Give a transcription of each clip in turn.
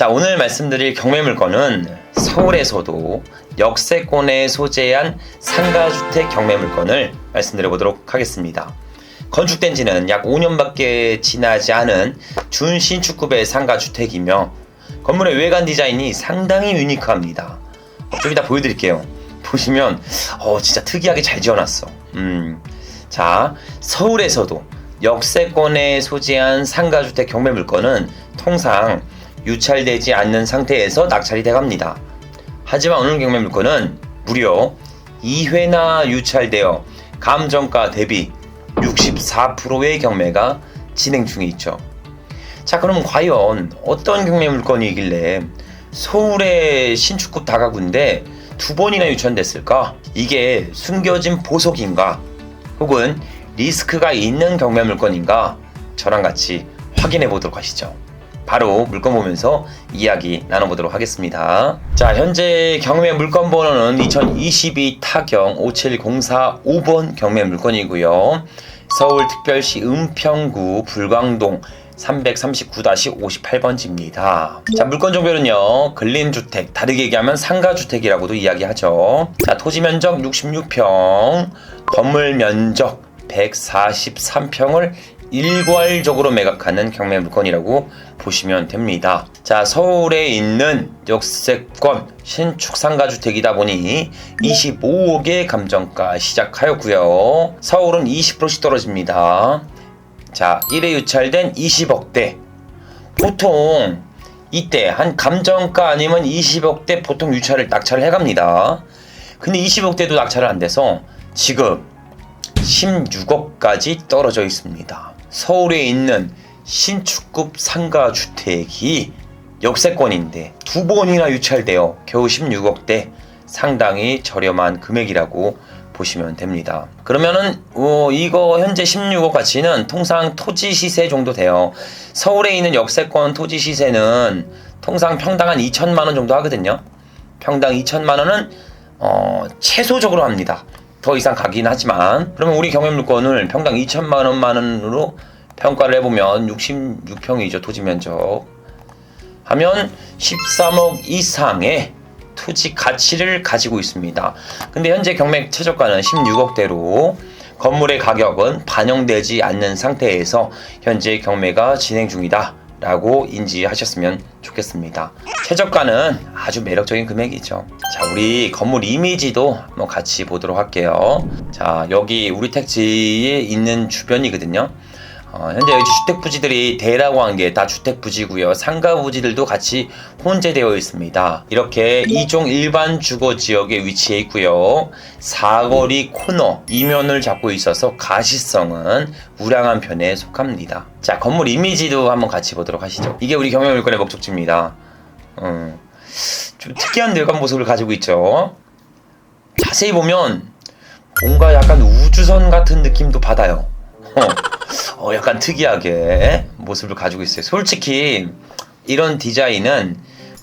자, 오늘 말씀드릴 경매 물건은 서울에서도 역세권에 소재한 상가주택 경매 물건을 말씀드려 보도록 하겠습니다. 건축된 지는 약 5년밖에 지나지 않은 준신축급의 상가주택이며 건물의 외관 디자인이 상당히 유니크합니다. 좀 이따 보여드릴게요. 보시면 진짜 특이하게 잘 지어놨어. 자, 서울에서도 역세권에 소재한 상가주택 경매 물건은 통상 유찰되지 않는 상태에서 낙찰이 돼갑니다. 하지만 오늘 경매 물건은 무려 2회나 유찰되어 감정가 대비 64%의 경매가 진행 중에 있죠. 자, 그럼 과연 어떤 경매 물건이길래 서울의 신축급 다가구인데 2번이나 유찰됐을까? 이게 숨겨진 보석인가? 혹은 리스크가 있는 경매 물건인가? 저랑 같이 확인해 보도록 하시죠. 바로 물건 보면서 이야기 나눠보도록 하겠습니다. 자, 현재 경매 물건 번호는 2022 타경 57045번 경매 물건이고요. 서울특별시 은평구 불광동 339-58번지입니다. 자, 물건 종별은요, 근린주택, 다르게 얘기하면 상가주택이라고도 이야기하죠. 자, 토지 면적 66평, 건물 면적 143평을 일괄적으로 매각하는 경매 물건이라고 보시면 됩니다. 자, 서울에 있는 역세권 신축 상가주택이다 보니 25억의 감정가 시작하였고요. 서울은 20%씩 떨어집니다. 자, 1회 유찰된 20억대. 보통 이때 한 감정가 아니면 20억대 보통 낙찰을 해갑니다. 근데 20억대도 낙찰을 안 돼서 지금 16억까지 떨어져 있습니다. 서울에 있는 신축급 상가주택이 역세권인데 2번이나 유찰되어 겨우 16억대, 상당히 저렴한 금액이라고 보시면 됩니다. 그러면은 이거 현재 16억 가치는 통상 토지 시세 정도 돼요. 서울에 있는 역세권 토지 시세는 통상 평당 한 2천만 원 정도 하거든요. 평당 2천만 원은 최소적으로 합니다. 더 이상 가긴 하지만, 그러면 우리 경매 물건을 평당 2천만 원으로 평가를 해보면 66평이죠. 토지 면적 하면 13억 이상의 토지 가치를 가지고 있습니다. 근데 현재 경매 최저가는 16억대로 건물의 가격은 반영되지 않는 상태에서 현재 경매가 진행 중이다 라고 인지하셨으면 좋겠습니다. 최저가는 아주 매력적인 금액이죠. 자, 우리 건물 이미지도 한번 같이 보도록 할게요. 자, 여기 우리 택지에 있는 주변이거든요. 현재 여기 주택부지들이 대라고 한 게 다 주택부지고요. 상가부지들도 같이 혼재되어 있습니다. 이렇게 2종 일반 주거지역에 위치해 있고요. 사거리 코너 이면을 잡고 있어서 가시성은 우량한 편에 속합니다. 자, 건물 이미지도 한번 같이 보도록 하시죠. 이게 우리 경매 물건의 목적지입니다. 좀 특이한 늙은 모습을 가지고 있죠. 자세히 보면 뭔가 약간 우주선 같은 느낌도 받아요. 약간 특이하게 모습을 가지고 있어요. 솔직히 이런 디자인은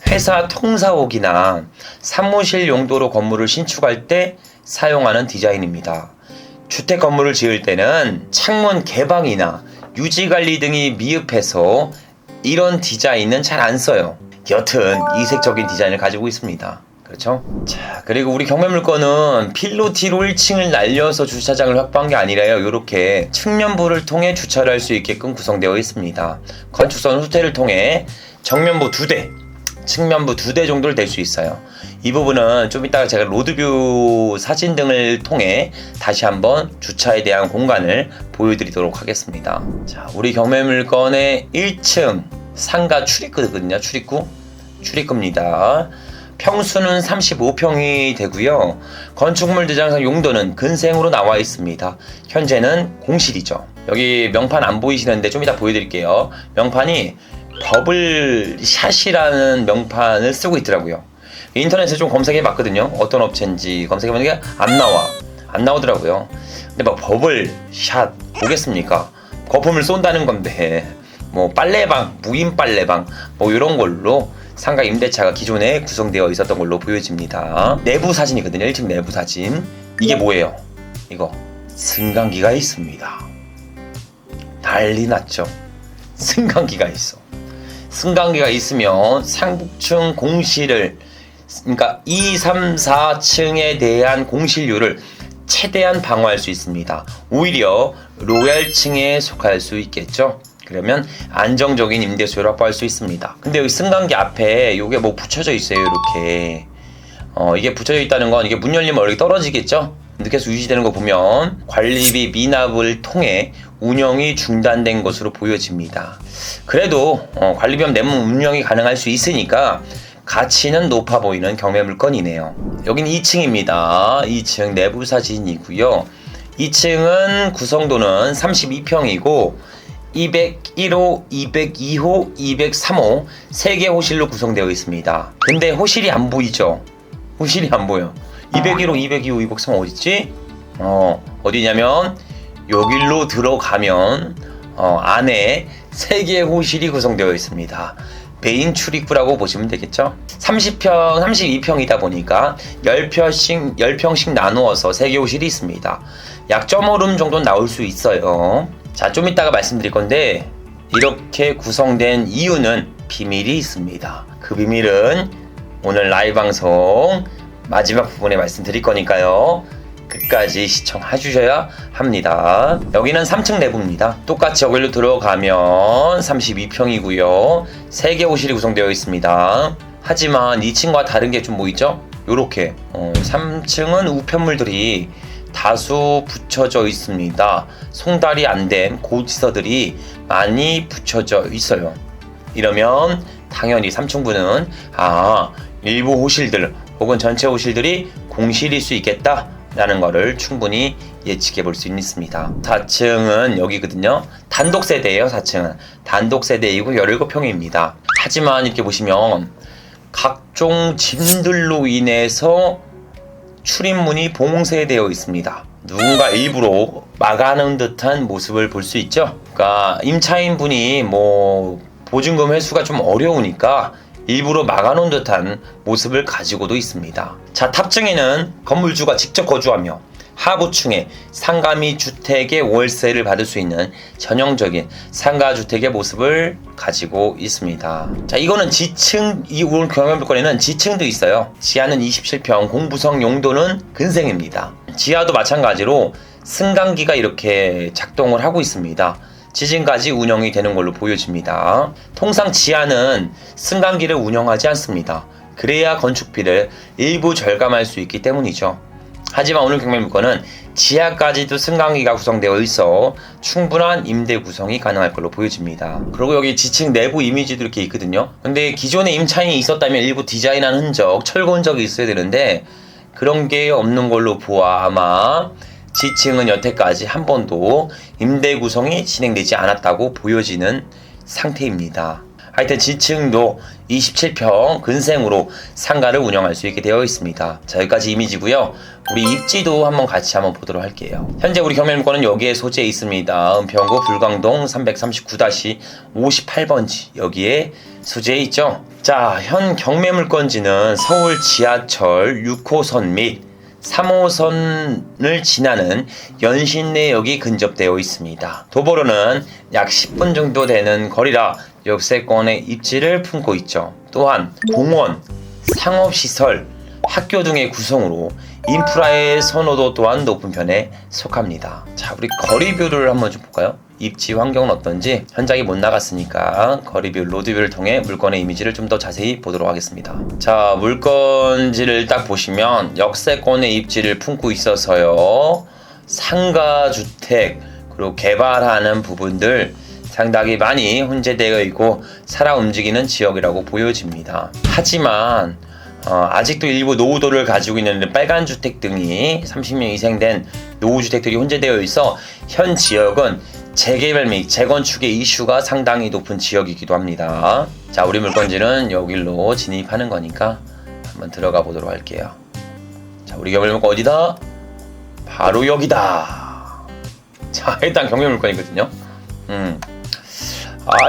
회사 통사옥이나 사무실 용도로 건물을 신축할 때 사용하는 디자인입니다. 주택 건물을 지을 때는 창문 개방이나 유지관리 등이 미흡해서 이런 디자인은 잘 안 써요. 여튼 이색적인 디자인을 가지고 있습니다. 그렇죠? 자, 그리고 우리 경매 물건은 필로티로 1층을 날려서 주차장을 확보한 게 아니라요. 이렇게 측면부를 통해 주차를 할 수 있게끔 구성되어 있습니다. 건축선 후퇴를 통해 정면부 2대, 측면부 2대 정도를 댈 수 있어요. 이 부분은 좀 이따가 제가 로드뷰 사진 등을 통해 다시 한번 주차에 대한 공간을 보여드리도록 하겠습니다. 자, 우리 경매 물건의 1층 상가 출입구거든요. 출입구입니다. 평수는 35평이 되고요. 건축물 디자인상 용도는 근생으로 나와 있습니다. 현재는 공실이죠. 여기 명판 안 보이시는데 좀 이따 보여드릴게요. 명판이 버블샷이라는 명판을 쓰고 있더라고요. 인터넷에 좀 검색해 봤거든요. 어떤 업체인지 검색해 보니까 안 나오더라고요. 근데 막 버블샷 뭐겠습니까? 거품을 쏜다는 건데 뭐 빨래방, 무인 빨래방 뭐 이런 걸로 상가 임대차가 기존에 구성되어 있었던 걸로 보여집니다. 내부 사진이거든요. 1층 내부 사진. 이게 뭐예요? 이거 승강기가 있습니다. 난리 났죠. 승강기가 있어. 승강기가 있으면 상부층 공실을, 그러니까 2, 3, 4층에 대한 공실률을 최대한 방어할 수 있습니다. 오히려 로얄층에 속할 수 있겠죠. 그러면 안정적인 임대수요를 확보할 수 있습니다. 근데 여기 승강기 앞에 이게 뭐 붙여져 있어요. 이렇게 이게 붙여져 있다는 건 이게 문 열리면 얼굴이 떨어지겠죠. 이렇게 계속 유지되는 거 보면 관리비 미납을 통해 운영이 중단된 것으로 보여집니다. 그래도 관리비만 내면 운영이 가능할 수 있으니까 가치는 높아 보이는 경매 물건이네요. 여기는 2층입니다. 2층 내부 사진이고요. 2층은 구성도는 32평이고 201호, 202호, 203호 3개 호실로 구성되어 있습니다. 근데 호실이 안 보이죠? 호실이 안 보여. 201호, 202호, 203호 어딨지? 어디냐면 여길로 들어가면 안에 3개의 호실이 구성되어 있습니다. 메인 출입구라고 보시면 되겠죠. 30평, 32평이다 보니까 10평씩 나누어서 3개 호실이 있습니다. 약 1.5룸 정도 나올 수 있어요. 자, 좀 이따가 말씀드릴 건데 이렇게 구성된 이유는 비밀이 있습니다. 그 비밀은 오늘 라이브 방송 마지막 부분에 말씀드릴 거니까요. 끝까지 시청해 주셔야 합니다. 여기는 3층 내부입니다. 똑같이 여기로 들어가면 32평이고요. 3개 호실이 구성되어 있습니다. 하지만 2층과 다른 게 좀 뭐 있죠? 요렇게 3층은 우편물들이 다수 붙여져 있습니다. 송달이 안 된 고지서들이 많이 붙여져 있어요. 이러면 당연히 3층부는 일부 호실들 혹은 전체 호실들이 공실일 수 있겠다 라는 거를 충분히 예측해 볼 수 있습니다. 4층은 여기거든요. 단독 세대예요. 4층은 단독 세대이고 17평입니다. 하지만 이렇게 보시면 각종 짐들로 인해서 출입문이 봉쇄되어 있습니다. 누군가 일부러 막아놓은 듯한 모습을 볼 수 있죠. 그러니까 임차인분이 뭐 보증금 회수가 좀 어려우니까 일부러 막아놓은 듯한 모습을 가지고도 있습니다. 자, 탑층에는 건물주가 직접 거주하며 하부층에 상가미 주택의 월세를 받을 수 있는 전형적인 상가주택의 모습을 가지고 있습니다. 자, 이거는 지층, 이 오늘 경매물건에는 지층도 있어요. 지하는 27평, 공부성 용도는 근생입니다. 지하도 마찬가지로 승강기가 이렇게 작동을 하고 있습니다. 지진까지 운영이 되는 걸로 보여집니다. 통상 지하는 승강기를 운영하지 않습니다. 그래야 건축비를 일부 절감할 수 있기 때문이죠. 하지만 오늘 경매 물건은 지하까지도 승강기가 구성되어 있어 충분한 임대 구성이 가능할 걸로 보여집니다. 그리고 여기 지층 내부 이미지도 이렇게 있거든요. 근데 기존에 임차인이 있었다면 일부 디자인한 흔적, 철거 흔적이 있어야 되는데 그런 게 없는 걸로 보아 아마 지층은 여태까지 한 번도 임대 구성이 진행되지 않았다고 보여지는 상태입니다. 하여튼 지층도 27평 근생으로 상가를 운영할 수 있게 되어 있습니다. 자, 여기까지 이미지고요. 우리 입지도 같이 한번 보도록 할게요. 현재 우리 경매물건은 여기에 소재에 있습니다. 은평구 불광동 339-58번지 여기에 소재에 있죠. 자, 현 경매물건지는 서울 지하철 6호선 및 3호선을 지나는 연신내역이 근접되어 있습니다. 도보로는 약 10분 정도 되는 거리라 역세권의 입지를 품고 있죠. 또한 공원, 상업시설, 학교 등의 구성으로 인프라의 선호도 또한 높은 편에 속합니다. 자, 우리 거리뷰를 한번 좀 볼까요? 입지 환경은 어떤지 현장에 못 나갔으니까 거리뷰, 로드뷰를 통해 물건의 이미지를 좀 더 자세히 보도록 하겠습니다. 자, 물건지를 딱 보시면 역세권의 입지를 품고 있어서요. 상가주택 그리고 개발하는 부분들 상당히 많이 혼재되어 있고 살아 움직이는 지역이라고 보여집니다. 하지만 아직도 일부 노후도를 가지고 있는 빨간 주택 등이 30년 이상 된 노후주택들이 혼재되어 있어 현 지역은 재개발 및 재건축의 이슈가 상당히 높은 지역이기도 합니다. 자, 우리 물건지는 여기로 진입하는 거니까 한번 들어가 보도록 할게요. 자, 우리 경매물건 어디다? 바로 여기다. 자, 일단 경매물건이거든요.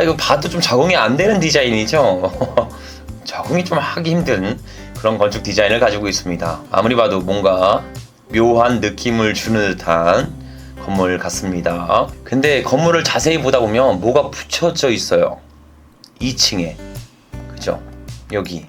이거 봐도 좀 적응이 안 되는 디자인이죠. 적응이 좀 하기 힘든 그런 건축 디자인을 가지고 있습니다. 아무리 봐도 뭔가 묘한 느낌을 주는 듯한 건물 같습니다. 근데 건물을 자세히 보다 보면 뭐가 붙여져 있어요. 2층에 그죠? 여기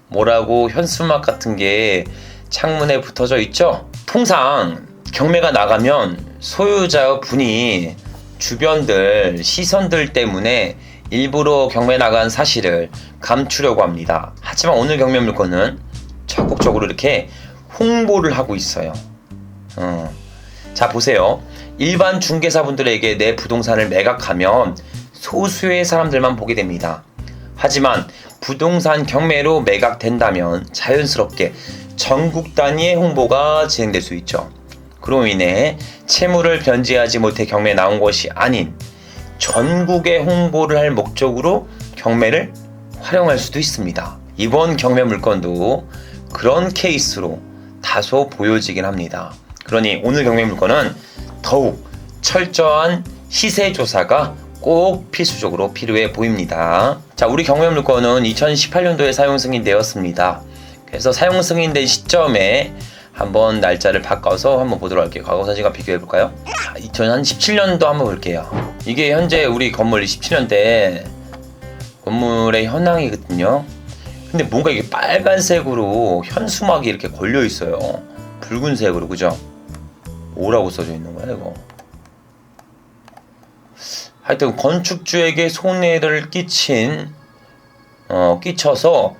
뭐라고 현수막 같은 게 창문에 붙어져 있죠? 통상 경매가 나가면 소유자 분이 주변들 시선들 때문에 일부러 경매 나간 사실을 감추려고 합니다. 하지만 오늘 경매 물건은 적극적으로 이렇게 홍보를 하고 있어요. 자, 보세요. 일반 중개사분들에게 내 부동산을 매각하면 소수의 사람들만 보게 됩니다. 하지만 부동산 경매로 매각된다면 자연스럽게 전국 단위의 홍보가 진행될 수 있죠. 그로 인해 채무를 변제하지 못해 경매에 나온 것이 아닌 전국에 홍보를 할 목적으로 경매를 활용할 수도 있습니다. 이번 경매 물건도 그런 케이스로 다소 보여지긴 합니다. 그러니 오늘 경매 물건은 더욱 철저한 시세 조사가 꼭 필수적으로 필요해 보입니다. 자, 우리 경매 물건은 2018년도에 사용 승인되었습니다. 그래서 사용 승인된 시점에 한번 날짜를 바꿔서 한번 보도록 할게요. 과거 사진과 비교해 볼까요? 2017년도 한번 볼게요. 이게 현재 우리 건물 17년대 건물의 현황이거든요. 근데 뭔가 이게 빨간색으로 현수막이 이렇게 걸려 있어요. 붉은색으로, 그죠? 뭐라고 써져 있는 거야 이거? 하여튼 건축주에게 손해를 끼쳐서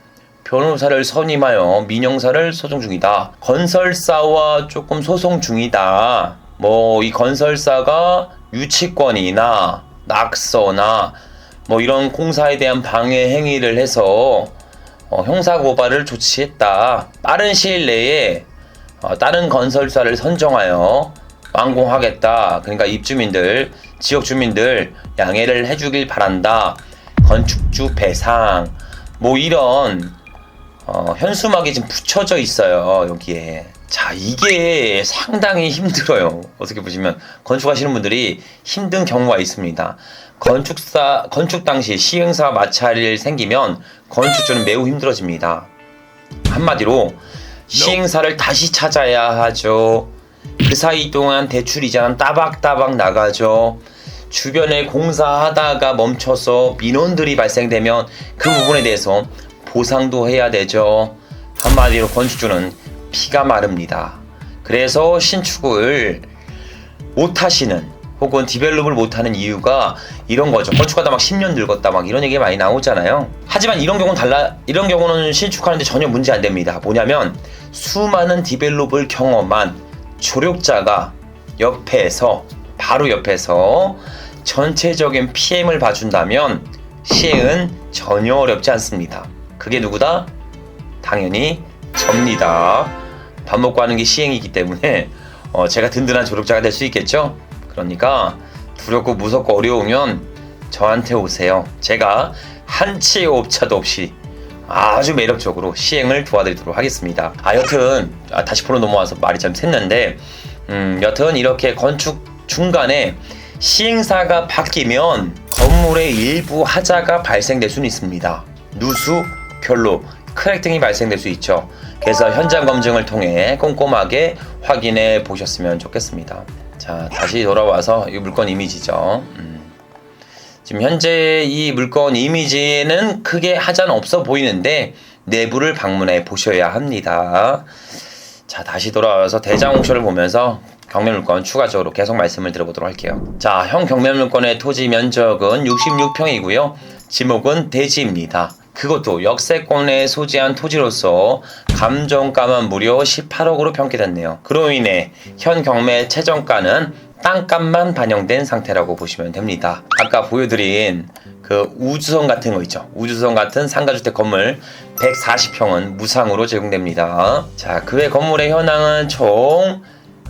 변호사를 선임하여 민형사를 소송 중이다. 건설사와 조금 소송 중이다. 이 건설사가 유치권이나 낙서나 이런 공사에 대한 방해 행위를 해서 형사고발을 조치했다. 빠른 시일 내에 다른 건설사를 선정하여 완공하겠다. 그러니까 입주민들, 지역 주민들 양해를 해주길 바란다. 건축주 배상 이런 현수막이 지금 붙여져 있어요. 여기에. 자, 이게 상당히 힘들어요. 어떻게 보시면 건축하시는 분들이 힘든 경우가 있습니다. 건축 당시 시행사 마찰이 생기면 건축주는 매우 힘들어집니다. 한마디로 시행사를 다시 찾아야 하죠. 그 사이 동안 대출 이자는 따박따박 나가죠. 주변에 공사하다가 멈춰서 민원들이 발생되면 그 부분에 대해서 보상도 해야 되죠. 한마디로 건축주는 피가 마릅니다. 그래서 신축을 못하시는 혹은 디벨롭을 못하는 이유가 이런 거죠. 건축하다 막 10년 늙었다 막 이런 얘기 많이 나오잖아요. 하지만 이런 경우는 신축하는데 전혀 문제 안 됩니다. 뭐냐면 수많은 디벨롭을 경험한 조력자가 바로 옆에서 전체적인 PM을 봐준다면 시행은 전혀 어렵지 않습니다. 그게 누구다? 당연히 접니다. 밥 먹고 하는 게 시행이기 때문에 제가 든든한 조력자가 될 수 있겠죠? 그러니까 두렵고 무섭고 어려우면 저한테 오세요. 제가 한치의 오차도 없이 아주 매력적으로 시행을 도와드리도록 하겠습니다. 여튼 다시 프로 넘어와서 말이 좀 샜는데 여튼 이렇게 건축 중간에 시행사가 바뀌면 건물의 일부 하자가 발생될 수는 있습니다. 누수, 결로, 크랙 등이 발생될 수 있죠. 그래서 현장 검증을 통해 꼼꼼하게 확인해 보셨으면 좋겠습니다. 자, 다시 돌아와서 이 물건 이미지죠. 지금 현재 이 물건 이미지에는 크게 하자는 없어 보이는데 내부를 방문해 보셔야 합니다. 자, 다시 돌아와서 대장 옥션을 보면서 경매 물건 추가적으로 계속 말씀을 드려보도록 할게요. 자, 형 경매 물건의 토지 면적은 66평이고요. 지목은 대지입니다. 그것도 역세권에 소지한 토지로서 감정가만 무려 18억으로 평가됐네요. 그로 인해 현 경매 최저가는 땅값만 반영된 상태라고 보시면 됩니다. 아까 보여드린 그 우주선 같은 거 있죠. 우주선 같은 상가주택 건물 140평은 무상으로 제공됩니다. 자, 그 외 건물의 현황은 총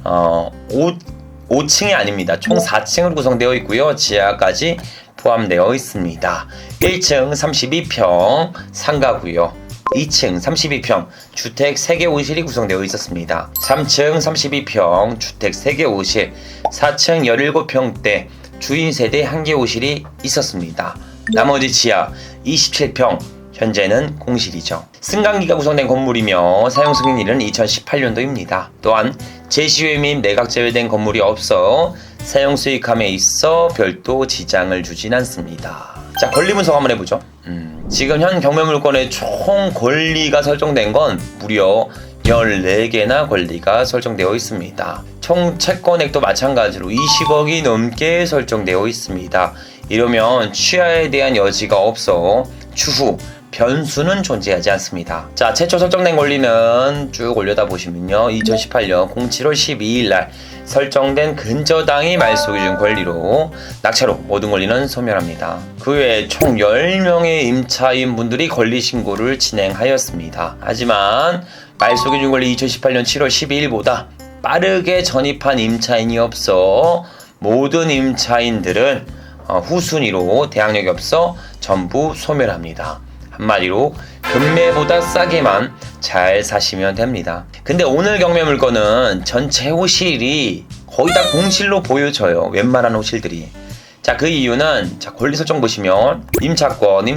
5층이 아닙니다. 총 4층으로 구성되어 있고요. 지하까지 포함되어 있습니다. 1층 32평 상가고요. 2층 32평 주택 3개 오실이 구성되어 있었습니다. 3층 32평 주택 3개 오실, 4층 17평대 주인 세대 1개 오실이 있었습니다. 나머지 지하 27평 현재는 공실이죠. 승강기가 구성된 건물이며 사용 승인일은 2018년도입니다. 또한 제시회 및 매각 제외된 건물이 없어 사용 수익함에 있어 별도 지장을 주진 않습니다. 자, 권리 분석 한번 해보죠. 지금 현 경매물건의 총 권리가 설정된 건 무려 14개나 권리가 설정되어 있습니다. 총 채권액도 마찬가지로 20억이 넘게 설정되어 있습니다. 이러면 취하에 대한 여지가 없어 추후 변수는 존재하지 않습니다. 자, 최초 설정된 권리는 쭉 올려다 보시면요. 2018년 07월 12일 날 설정된 근저당이 말소기준 권리로 낙찰후 모든 권리는 소멸합니다. 그 외에 총 10명의 임차인 분들이 권리 신고를 진행하였습니다. 하지만 말소기준 권리 2018년 7월 12일보다 빠르게 전입한 임차인이 없어 모든 임차인들은 후순위로 대항력이 없어 전부 소멸합니다. 한마디로 금매보다 싸게만 잘 사시면 됩니다. 근데 오늘 경매 물건은 전체 호실이 거의 다 공실로 보여져요. 웬만한 호실들이. 자, 그 이유는 자, 권리 설정 보시면 임차권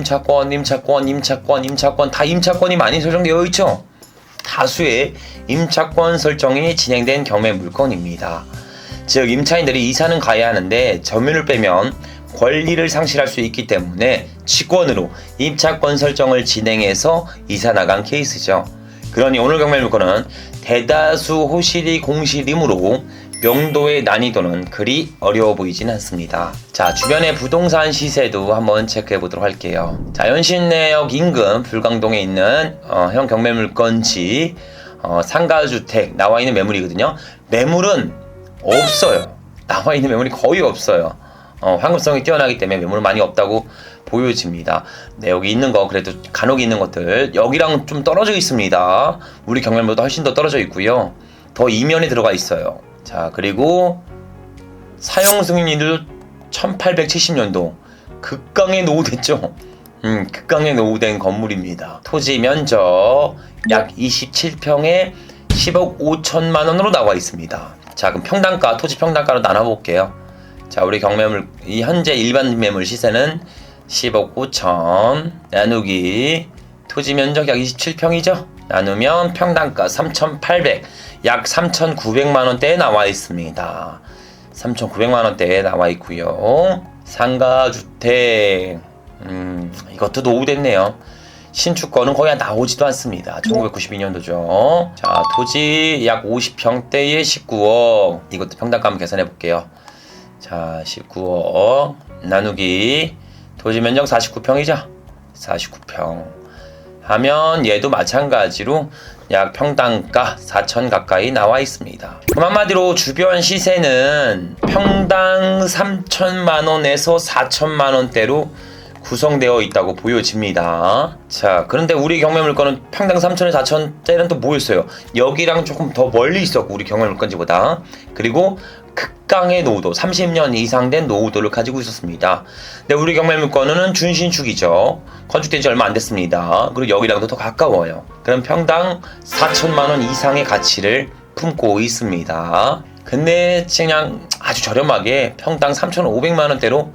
다 임차권이 많이 설정되어 있죠. 다수의 임차권 설정이 진행된 경매 물건입니다. 즉 임차인들이 이사는 가야 하는데 점유를 빼면 권리를 상실할 수 있기 때문에 직권으로 임차권 설정을 진행해서 이사 나간 케이스죠. 그러니 오늘 경매 물건은 대다수 호실이 공실이므로 명도의 난이도는 그리 어려워 보이진 않습니다. 자, 주변의 부동산 시세도 한번 체크해 보도록 할게요. 자, 연신내역 인근 불광동에 있는 현 경매 물건지 상가주택 나와 있는 매물이거든요. 매물은 없어요. 나와 있는 매물이 거의 없어요. 황금성이 뛰어나기 때문에 매물은 많이 없다고 보여집니다. 네, 여기 있는 거 그래도 간혹 있는 것들 여기랑 좀 떨어져 있습니다. 우리 경매물보다 훨씬 더 떨어져 있고요. 더 이면에 들어가 있어요. 자, 그리고 사용 승인일도 1870년도 극강에 노후됐죠. 극강에 노후된 건물입니다. 토지 면적 약 27평에 10억 5천만 원으로 나와 있습니다. 자, 그럼 평당가, 토지 평당가로 나눠볼게요. 자, 우리 경매물, 이 현재 일반 매물 시세는 10억 5천 나누기 토지 면적 약 27평이죠. 나누면 평당가 3,800, 약 3,900만원대에 나와 있습니다. 3,900만원대에 나와 있고요. 상가주택, 이것도 노후됐네요. 신축권은 거의 나오지도 않습니다. 1992년도죠. 자, 토지 약 50평대에 19억. 이것도 평당가 한번 계산해 볼게요. 자, 19억 나누기 토지 면적 49평이죠. 49평 하면 얘도 마찬가지로 약 평당가 4천 가까이 나와 있습니다. 그럼 한마디로 주변 시세는 평당 3천만원에서 4천만원대로 구성되어 있다고 보여집니다. 자, 그런데 우리 경매 물건은 평당 3천에 4천대는 또 뭐였어요? 여기랑 조금 더 멀리 있었고 우리 경매 물건지보다. 그리고 극강의 노후도 30년 이상 된 노후도를 가지고 있었습니다. 근데 우리 경매 물건은 준신축이죠. 건축된 지 얼마 안 됐습니다. 그리고 여기랑도 더 가까워요. 그럼 평당 4천만 원 이상의 가치를 품고 있습니다. 근데 그냥 아주 저렴하게 평당 3,500만 원대로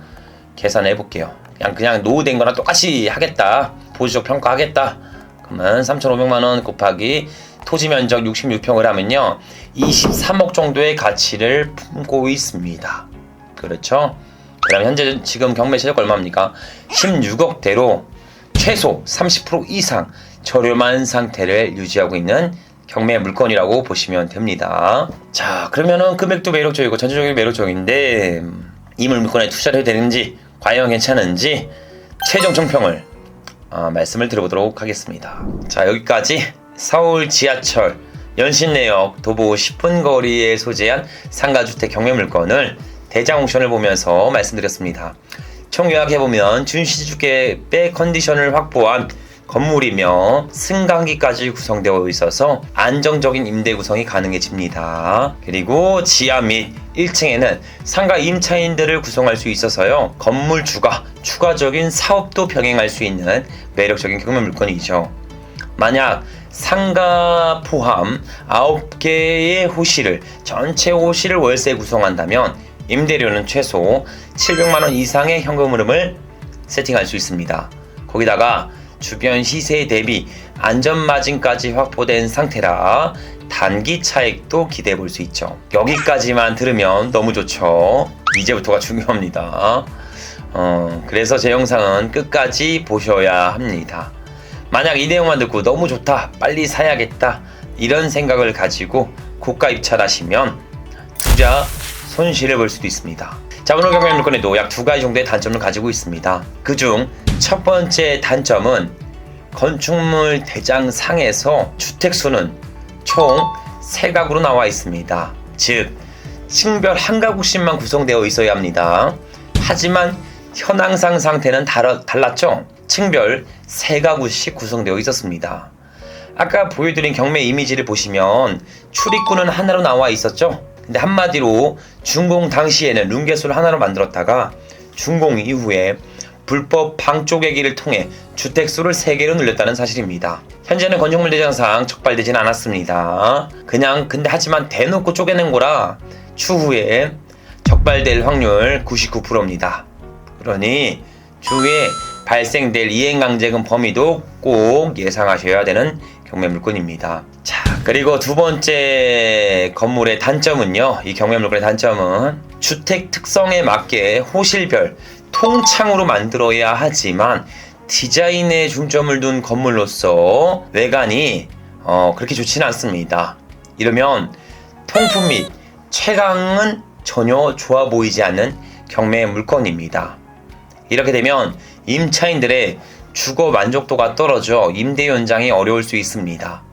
계산해 볼게요. 그냥 노후된 거랑 똑같이 하겠다. 보수적 평가하겠다. 그러면 3,500만 원 곱하기 토지 면적 66평을 하면요. 23억 정도의 가치를 품고 있습니다. 그렇죠? 그럼 현재 지금 경매 최저가 얼마입니까? 16억대로 최소 30% 이상 저렴한 상태를 유지하고 있는 경매 물건이라고 보시면 됩니다. 자, 그러면은 금액도 매력적이고 전체적인 매력적인데 이 물건에 투자를 해도 되는지 과연 괜찮은지 최종 총평을 말씀을 드려보도록 하겠습니다. 자, 여기까지 서울 지하철 연신내역 도보 10분 거리에 소재한 상가주택 경매 물건을 대장 옥션을 보면서 말씀드렸습니다. 총 요약해보면 준시주택의 컨디션을 확보한 건물이며 승강기까지 구성되어 있어서 안정적인 임대 구성이 가능해집니다. 그리고 지하 및 1층에는 상가 임차인들을 구성할 수 있어서요. 건물주가 추가적인 사업도 병행할 수 있는 매력적인 경매 물건이죠. 만약 상가 포함 9개의 호실을 전체 호실을 월세 구성한다면 임대료는 최소 700만원 이상의 현금 흐름을 세팅할 수 있습니다. 거기다가 주변 시세 대비 안전마진까지 확보된 상태라 단기 차익도 기대해 볼 수 있죠. 여기까지만 들으면 너무 좋죠. 이제부터가 중요합니다. 그래서 제 영상은 끝까지 보셔야 합니다. 만약 이 내용만 듣고 너무 좋다, 빨리 사야겠다 이런 생각을 가지고 고가 입찰하시면 투자 손실을 볼 수도 있습니다. 자, 오늘 경매 물건에도 약 2가지 정도의 단점을 가지고 있습니다. 그중 첫 번째 단점은 건축물 대장상에서 주택수는 총 3가구로 나와 있습니다. 즉 층별 한 가구씩만 구성되어 있어야 합니다. 하지만 현황상 상태는 달랐죠. 층별 3가구씩 구성되어 있었습니다. 아까 보여드린 경매 이미지를 보시면 출입구는 하나로 나와 있었죠. 근데 한마디로 준공 당시에는 룸개수를 하나로 만들었다가 준공 이후에 불법 방 쪼개기를 통해 주택수를 3개로 늘렸다는 사실입니다. 현재는 건축물 대장상 적발되진 않았습니다. 근데 하지만 대놓고 쪼개는 거라 추후에 적발될 확률 99%입니다. 그러니 추후에 발생될 이행강제금 범위도 꼭 예상하셔야 되는 경매 물건입니다. 자, 그리고 두 번째 건물의 단점은요. 이 경매 물건의 단점은 주택 특성에 맞게 호실별 통창으로 만들어야 하지만 디자인에 중점을 둔 건물로서 외관이 그렇게 좋지는 않습니다. 이러면 통풍 및 채광은 전혀 좋아 보이지 않는 경매 물건입니다. 이렇게 되면 임차인들의 주거 만족도가 떨어져 임대 연장이 어려울 수 있습니다.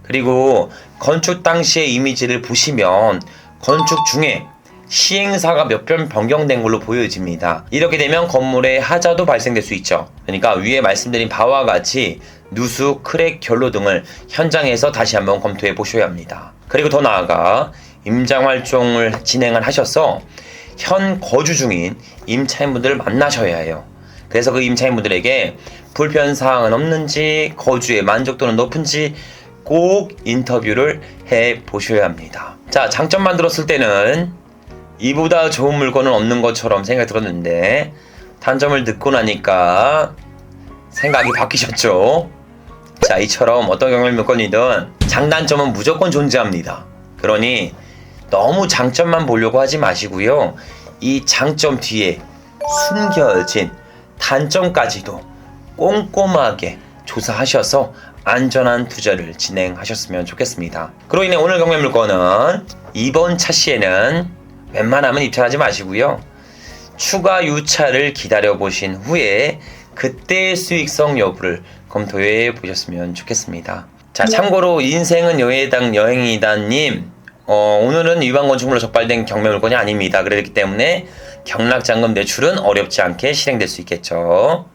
그리고 건축 당시의 이미지를 보시면 건축 중에 시행사가 몇 번 변경된 걸로 보여집니다. 이렇게 되면 건물에 하자도 발생될 수 있죠. 그러니까 위에 말씀드린 바와 같이 누수, 크랙, 결로 등을 현장에서 다시 한번 검토해 보셔야 합니다. 그리고 더 나아가 임장 활동을 진행을 하셔서 현 거주 중인 임차인분들을 만나셔야 해요. 그래서 그 임차인분들에게 불편사항은 없는지, 거주의 만족도는 높은지 꼭 인터뷰를 해 보셔야 합니다. 자, 장점만 들었을 때는 이보다 좋은 물건은 없는 것처럼 생각이 들었는데 단점을 듣고 나니까 생각이 바뀌셨죠? 자, 이처럼 어떤 경매 물건이든 장단점은 무조건 존재합니다. 그러니 너무 장점만 보려고 하지 마시고요. 이 장점 뒤에 숨겨진 단점까지도 꼼꼼하게 조사하셔서 안전한 투자를 진행하셨으면 좋겠습니다. 그로 인해 오늘 경매 물건은 이번 차시에는 웬만하면 입찰하지 마시고요. 추가 유찰을 기다려보신 후에 그때의 수익성 여부를 검토해 보셨으면 좋겠습니다. 자, 참고로 인생은 여행이다님, 오늘은 일반 건축물로 적발된 경매 물건이 아닙니다. 그렇기 때문에 경락잔금 대출은 어렵지 않게 실행될 수 있겠죠.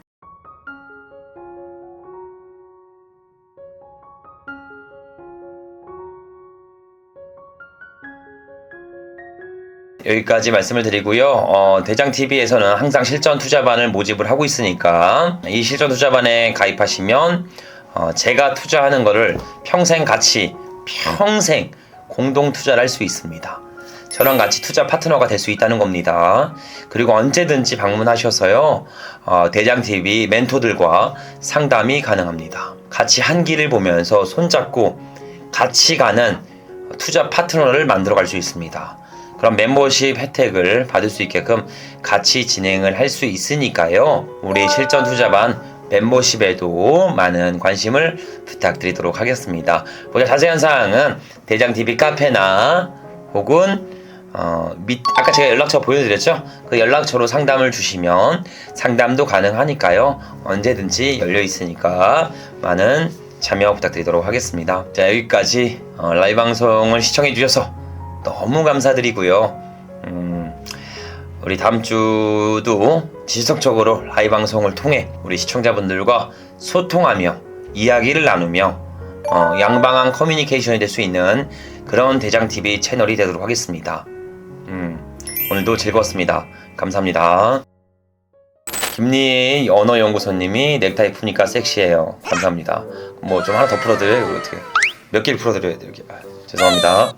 여기까지 말씀을 드리고요. 대장TV에서는 항상 실전 투자반을 모집을 하고 있으니까 이 실전 투자반에 가입하시면 제가 투자하는 거를 평생 공동 투자를 할 수 있습니다. 저랑 같이 투자 파트너가 될 수 있다는 겁니다. 그리고 언제든지 방문하셔서요. 대장TV 멘토들과 상담이 가능합니다. 같이 한 길을 보면서 손잡고 같이 가는 투자 파트너를 만들어 갈 수 있습니다. 그럼 멤버십 혜택을 받을 수 있게끔 같이 진행을 할 수 있으니까요. 우리 실전 투자반 멤버십에도 많은 관심을 부탁드리도록 하겠습니다. 보다 자세한 사항은 대장TV 카페나 혹은 아까 제가 연락처 보여드렸죠? 그 연락처로 상담을 주시면 상담도 가능하니까요. 언제든지 열려 있으니까 많은 참여 부탁드리도록 하겠습니다. 자, 여기까지 라이브 방송을 시청해 주셔서 너무 감사드리고요. 우리 다음 주도 지속적으로 라이브 방송을 통해 우리 시청자분들과 소통하며 이야기를 나누며 양방향 커뮤니케이션이 될 수 있는 그런 대장TV 채널이 되도록 하겠습니다. 오늘도 즐거웠습니다. 감사합니다. 김리의 언어연구소님이 넥타이 푸니까 섹시해요. 감사합니다. 뭐 좀 하나 더 풀어드려요? 어떻게 몇 개를 풀어드려야 돼요? 죄송합니다.